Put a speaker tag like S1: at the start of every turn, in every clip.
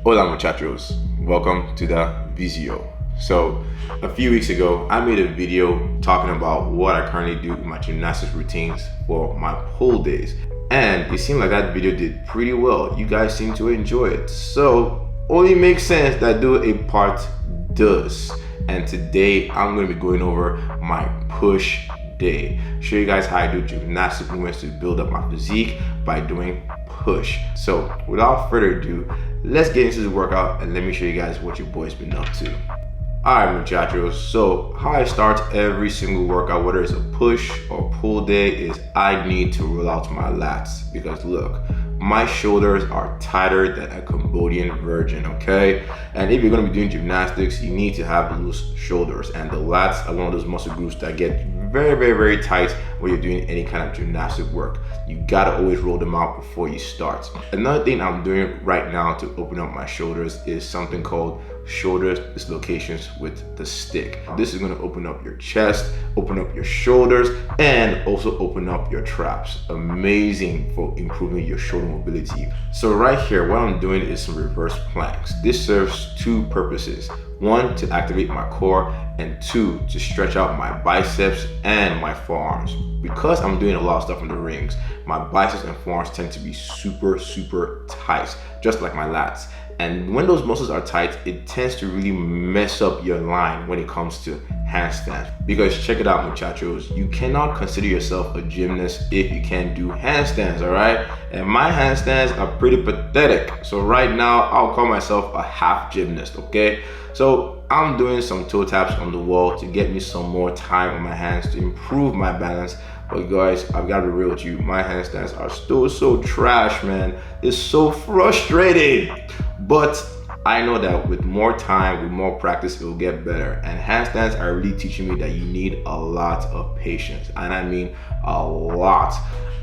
S1: Hola muchachos, welcome to the Visio. So a few weeks ago, I made a video talking about what I currently do in my gymnastics routines for my pull days. And it seemed like that video did pretty well. You guys seem to enjoy it. So only makes sense that I do a part dos. And today I'm going to be going over my push day. Show you guys how I do gymnastic movements to build up my physique by doing push. So without further ado, let's get into the workout and let me show you guys what your boy's been up to. Alright muchachos, so how I start every single workout, whether it's a push or pull day, is I need to roll out my lats, because look, my shoulders are tighter than a Cambodian virgin, okay? And if you're going to be doing gymnastics, you need to have loose shoulders, and the lats are one of those muscle groups that get very tight when you're doing any kind of gymnastic work. You gotta always roll them out before you start. Another thing I'm doing right now to open up my shoulders is something called shoulder dislocations with the stick. This is going to open up your chest, open up your shoulders, and also open up your traps. Amazing for improving your shoulder mobility. So right here, what I'm doing is some reverse planks. This serves two purposes. One, to activate my core, and two, to stretch out my biceps and my forearms. Because I'm doing a lot of stuff in the rings, my biceps and forearms tend to be super tight, just like my lats. And when those muscles are tight, it tends to really mess up your line when it comes to handstands. Because check it out muchachos, you cannot consider yourself a gymnast if you can't do handstands, alright? And my handstands are pretty pathetic. So right now, I'll call myself a half gymnast, okay? So I'm doing some toe taps on the wall to get me some more time on my hands to improve my balance. But guys, I've got to be real with you, my handstands are still so trash, man. It's so frustrating. But I know that with more time, with more practice, it will get better. And handstands are really teaching me that you need a lot of patience. And I mean a lot.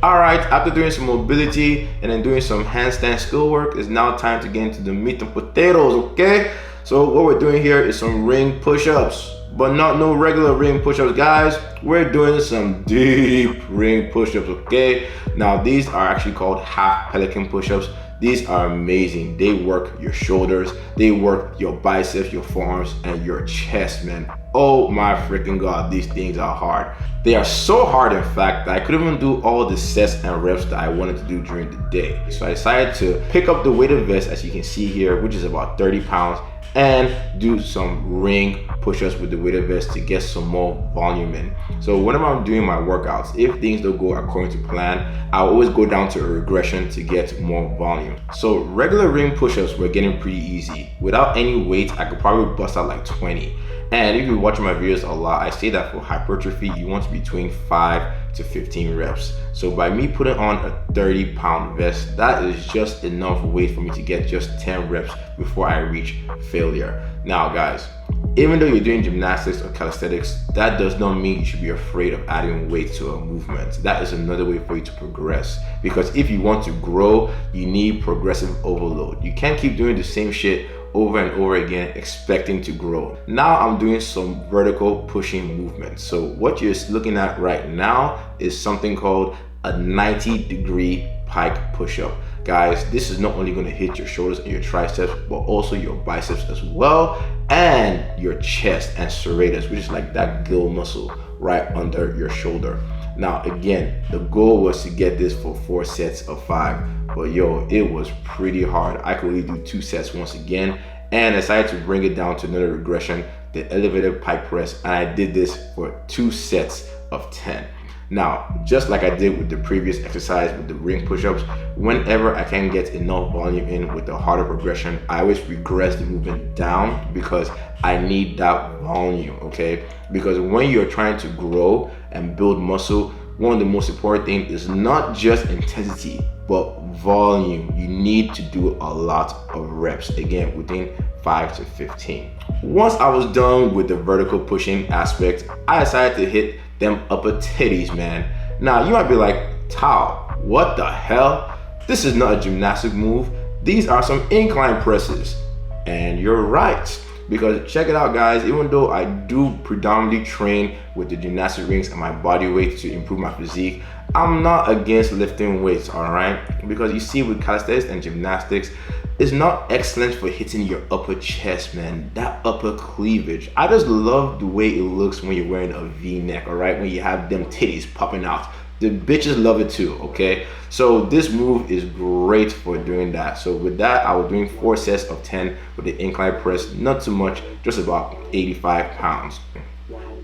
S1: All right, after doing some mobility and then doing some handstand skill work, it's now time to get into the meat and potatoes, okay? So what we're doing here is some ring push-ups, but not no regular ring push-ups, guys. We're doing some deep ring push-ups, okay? Now these are actually called half pelican push-ups. These are amazing. They work your shoulders, they work your biceps, your forearms, and your chest, man. Oh my freaking God, these things are hard. They are so hard, in fact, that I couldn't even do all the sets and reps that I wanted to do during the day. So I decided to pick up the weighted vest, as you can see here, which is about 30 pounds, and do some ring push-ups with the weighted vest to get some more volume in. So whenever I'm doing my workouts, if things don't go according to plan, I'll always go down to a regression to get more volume. So regular ring push-ups were getting pretty easy. Without any weight, I could probably bust out like 20. And if you're watching my videos a lot, I say that for hypertrophy, you want to be between 5 to 15 reps. So by me putting on a 30-pound vest, that is just enough weight for me to get just 10 reps before I reach failure. Now guys, even though you're doing gymnastics or calisthenics, that does not mean you should be afraid of adding weight to a movement. That is another way for you to progress. Because if you want to grow, you need progressive overload. You can't keep doing the same shit over and over again expecting to grow. Now I'm doing some vertical pushing movements. So what you're looking at right now is something called a 90-degree pike push-up. Guys, this is not only going to hit your shoulders and your triceps, but also your biceps as well, and your chest and serratus, which is like that gill muscle right under your shoulder. Now again, the goal was to get this for 4 sets of 5, but yo, it was pretty hard. I could only do 2 sets once again, and I decided to bring it down to another regression, the elevated pike press, and I did this for 2 sets of 10. Now, just like I did with the previous exercise with the ring push-ups, whenever I can get enough volume in with the harder progression, I always regress the movement down because I need that volume, okay? Because when you're trying to grow and build muscle, one of the most important things is not just intensity, but volume. You need to do a lot of reps, again, within 5 to 15. Once I was done with the vertical pushing aspect, I decided to hit them upper titties, man. Now you might be like, Tao, what the hell? This is not a gymnastic move. These are some incline presses. And you're right. Because check it out guys, even though I do predominantly train with the gymnastic rings and my body weight to improve my physique, I'm not against lifting weights, all right? Because you see with calisthenics and gymnastics, It's not excellent for hitting your upper chest, man. That upper cleavage. I just love the way it looks when you're wearing a V-neck, all right? When you have them titties popping out. The bitches love it too, okay? So this move is great for doing that. So with that, I was doing 4 sets of 10 with the incline press, not too much, just about 85 pounds.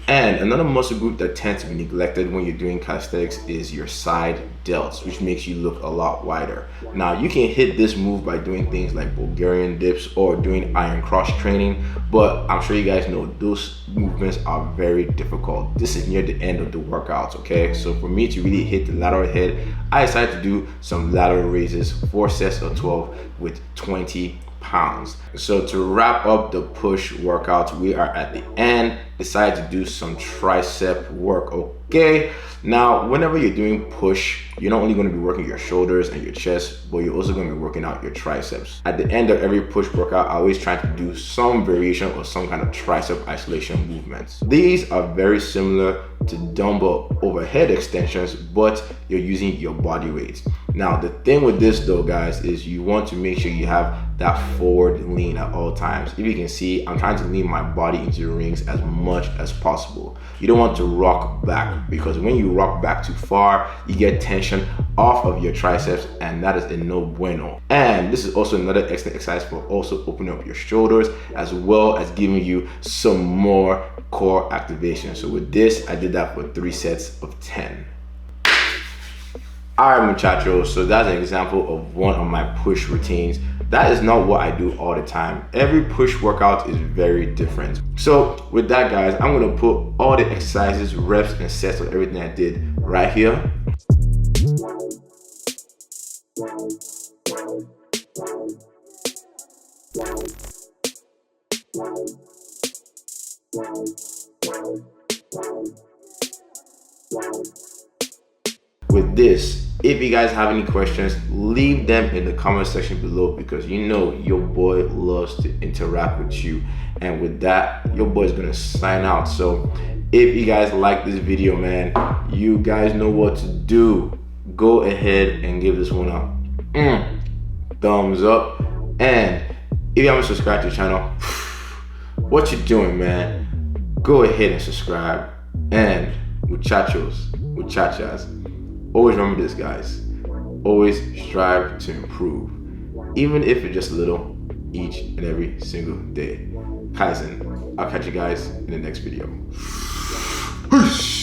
S1: And another muscle group that tends to be neglected when you're doing calisthenics is your side delts, which makes you look a lot wider. Now, you can hit this move by doing things like Bulgarian dips or doing iron cross training, but I'm sure you guys know those movements are very difficult. This is near the end of the workouts, okay? So for me to really hit the lateral head, I decided to do some lateral raises, 4 sets of 12 with 20 pounds. So to wrap up the push workout, we are at the end. Decided to do some tricep work, okay? Now, whenever you're doing push, you're not only going to be working your shoulders and your chest, but you're also going to be working out your triceps. At the end of every push workout, I always try to do some variation or some kind of tricep isolation movements. These are very similar to dumbbell overhead extensions, but you're using your body weight. Now, the thing with this though, guys, is you want to make sure you have that forward lean at all times. If you can see, I'm trying to lean my body into the rings as much as possible. You don't want to rock back, because when you rock back too far, you get tension off of your triceps, and that is a no bueno. And this is also another excellent exercise for also opening up your shoulders, as well as giving you some more core activation. So with this, I did that for 3 sets of 10. All right, muchachos, so that's an example of one of my push routines. That is not what I do all the time. Every push workout is very different. So with that, guys, I'm gonna put all the exercises, reps, and sets of everything I did right here. With this, if you guys have any questions, leave them in the comment section below, because you know your boy loves to interact with you. And with that, your boy is gonna sign out. So if you guys like this video, man, you guys know what to do. Go ahead and give this one a thumbs up. And if you haven't subscribed to the channel, what you doing, man? Go ahead and subscribe. And muchachos, muchachas, always remember this, guys. Always strive to improve, even if it's just a little, each and every single day. Kaizen. I'll catch you guys in the next video. Peace.